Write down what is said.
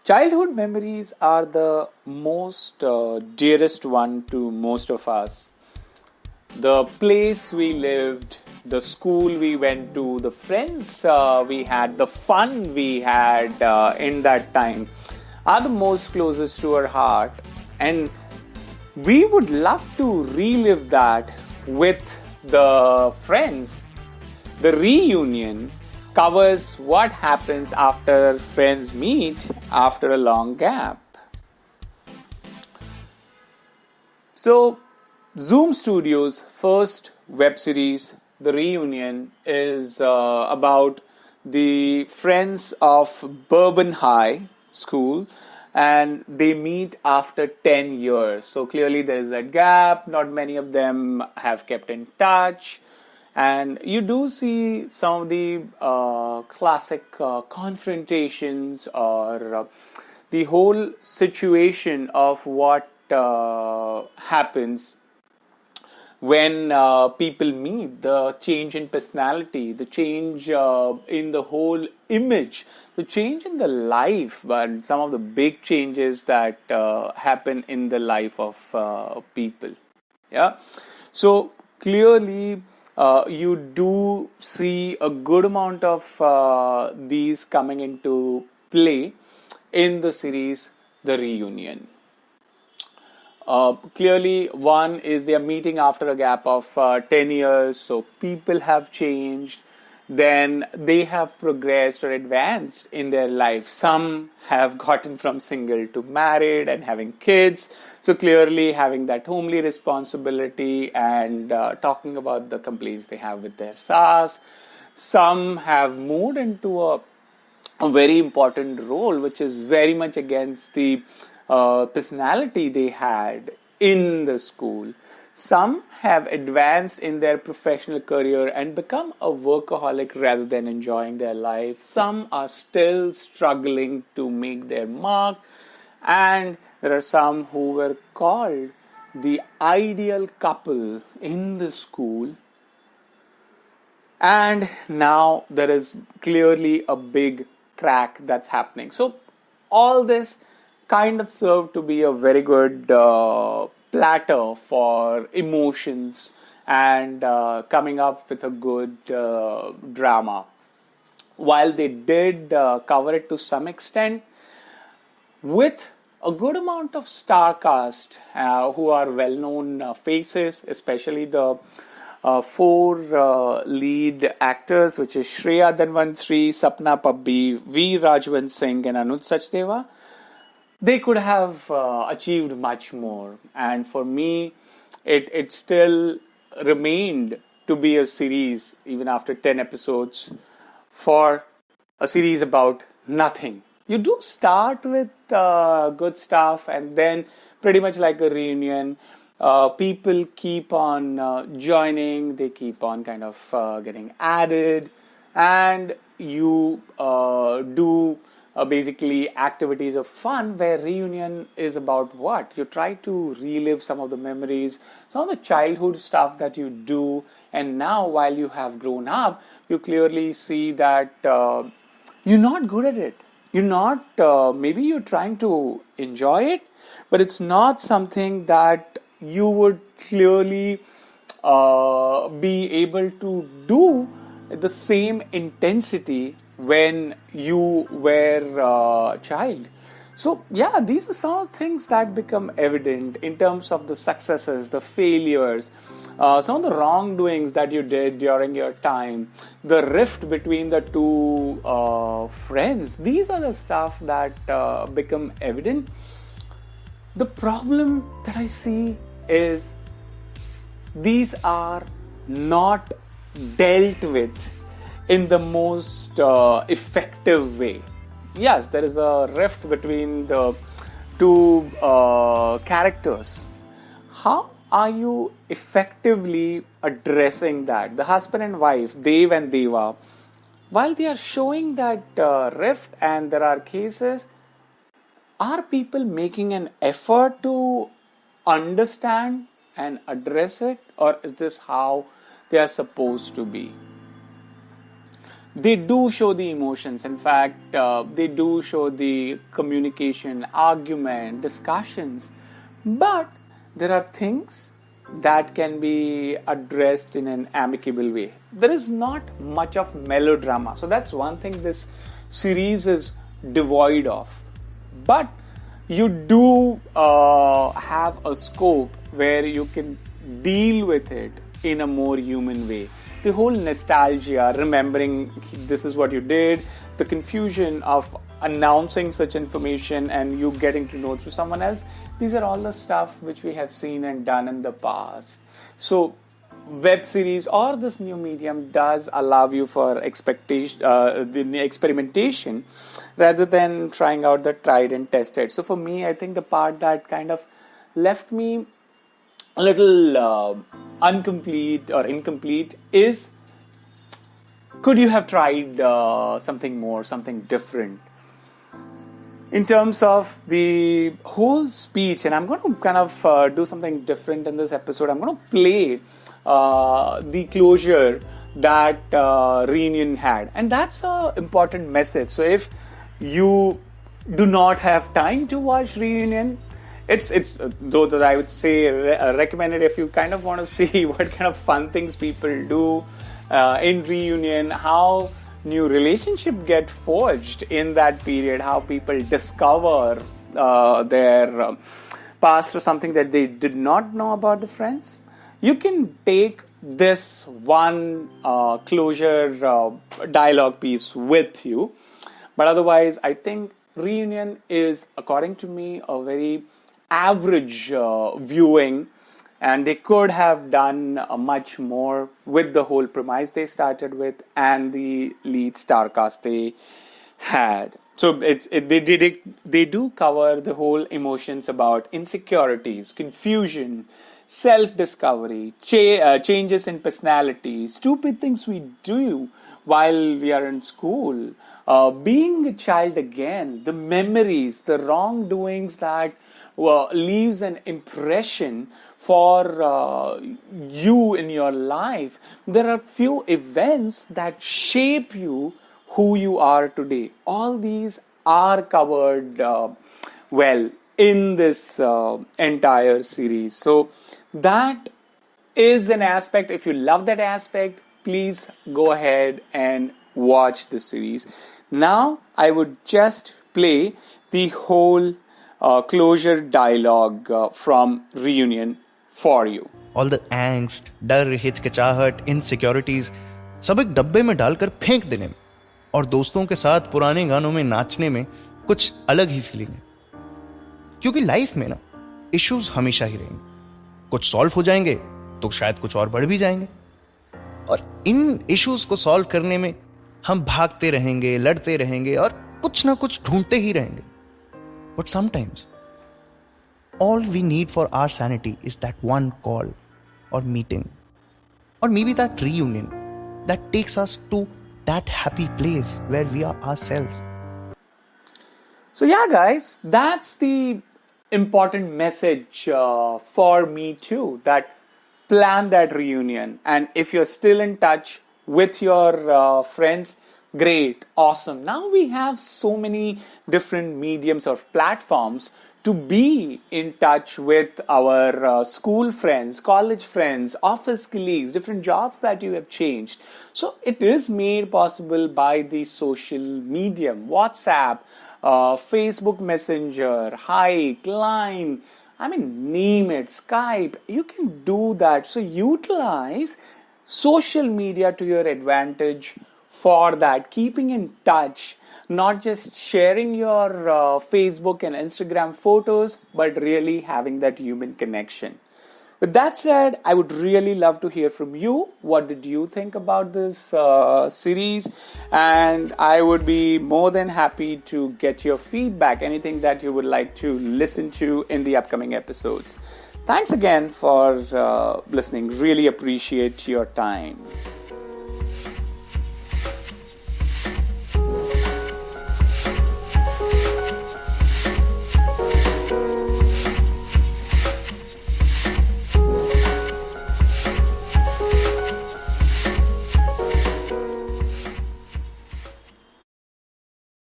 Childhood memories are the most dearest one to most of us. The place we lived, the school we went to, the friends we had, the fun we had in that time are the most closest to our heart, and we would love to relive that with the friends. The reunion covers what happens after friends meet after a long gap. So, Zoom Studios' first web series, The Reunion, is about the friends of Bourbon High School, and they meet after 10 years. So clearly there is that gap. Not many of them have kept in touch. And you do see some of the classic confrontations or the whole situation of what happens when people meet, the change in personality, the change in the whole image, the change in the life, but some of the big changes that happen in the life of people. Yeah. So clearly, you do see a good amount of these coming into play in the series The Reunion. Clearly, one is they are meeting after a gap of 10 years, so people have changed. Then they have progressed or advanced in their life. Some have gotten from single to married and having kids. So clearly having that homely responsibility and talking about the complaints they have with their spouse. Some have moved into a very important role, which is very much against the personality they had in the school. Some have advanced in their professional career and become a workaholic rather than enjoying their life. Some are still struggling to make their mark. And there are some who were called the ideal couple in the school. And now there is clearly a big crack that's happening. So all this kind of served to be a very good platter for emotions and coming up with a good drama. While they did cover it to some extent with a good amount of star cast who are well-known faces, especially the four lead actors, which is Shreya-dhanvanthary, Sapna Pabbi, Veer Rajwant Singh and Anuj Sachdeva. They could have achieved much more, and for me it still remained to be a series even after 10 episodes for a series about nothing. You do start with good stuff, and then pretty much like a reunion, people keep on joining, they keep on kind of getting added, and you do basically activities of fun, where reunion is about what? You try to relive some of the memories, some of the childhood stuff that you do, and now while you have grown up, you clearly see that you're not good at it. You're not, maybe you're trying to enjoy it, but it's not something that you would clearly be able to do the same intensity when you were a child. So yeah, these are some of the things that become evident in terms of the successes, the failures, some of the wrongdoings that you did during your time, the rift between the two friends. These are the stuff that become evident. The problem that I see is these are not dealt with in the most effective way. Yes, there is a rift between the two characters. How are you effectively addressing that? The husband and wife, Deva and Deva, while they are showing that rift and there are cases, are people making an effort to understand and address it, or is this how they are supposed to be? they do show the emotions. In fact, they do show the communication, argument, discussions. But there are things that can be addressed in an amicable way. There is not much of melodrama. So that's one thing this series is devoid of. But you do have a scope where you can deal with it in a more human way. The whole nostalgia, remembering this is what you did, the confusion of announcing such information and you getting to know through someone else, these are all the stuff which we have seen and done in the past. So web series or this new medium does allow you for the experimentation rather than trying out the tried and tested. So for me, I think the part that kind of left me a little incomplete is, could you have tried something more, something different? In terms of the whole speech, and I'm going to kind of do something different in this episode. I'm going to play the closure that Reunion had, and that's an important message. So if you do not have time to watch Reunion, it's though that I would say recommended if you kind of want to see what kind of fun things people do in Reunion, how new relationship get forged in that period, how people discover their past or something that they did not know about the friends. You can take this one closure dialogue piece with you, but otherwise I think Reunion is, according to me, a very average viewing, and they could have done much more with the whole premise they started with and the lead star cast they had. So they do cover the whole emotions about insecurities, confusion, self-discovery, changes in personality, stupid things we do while we are in school, being a child again, the memories, the wrongdoings that leaves an impression for you in your life. There are few events that shape you who you are today. All these are covered well in this entire series. So that is an aspect. If you love that aspect, please go ahead and watch the series. Now I would just play the whole closure dialogue from Reunion for you. All the angst, डर, हिचकिचाहट, insecurities सब एक डब्बे में डालकर फेंक देने में और दोस्तों के साथ पुराने गानों में नाचने में कुछ अलग ही फीलिंग है. क्योंकि लाइफ में ना इश्यूज हमेशा ही रहेंगे. कुछ सॉल्व हो जाएंगे तो शायद कुछ और बढ़ भी जाएंगे, और इन इश्यूज को सॉल्व करने में हम भागते रहेंगे, लड़ते रहेंगे और कुछ ना कुछ ढूंढते ही रहेंगे. But sometimes all we need for our sanity is that one call or meeting, or maybe that reunion that takes us to that happy place where we are ourselves. So yeah, guys, that's the important message for me too, that plan that reunion. And if you're still in touch with your friends, great, awesome. Now we have so many different mediums or platforms to be in touch with our school friends, college friends, office colleagues, different jobs that you have changed. So it is made possible by the social medium, WhatsApp, Facebook Messenger, Hike, Line, name it, Skype. You can do that. So utilize social media to your advantage for that, keeping in touch, not just sharing your Facebook and Instagram photos, but really having that human connection. With that said, I would really love to hear from you. What did you think about this series? And I would be more than happy to get your feedback, anything that you would like to listen to in the upcoming episodes. Thanks again for listening. Really appreciate your time.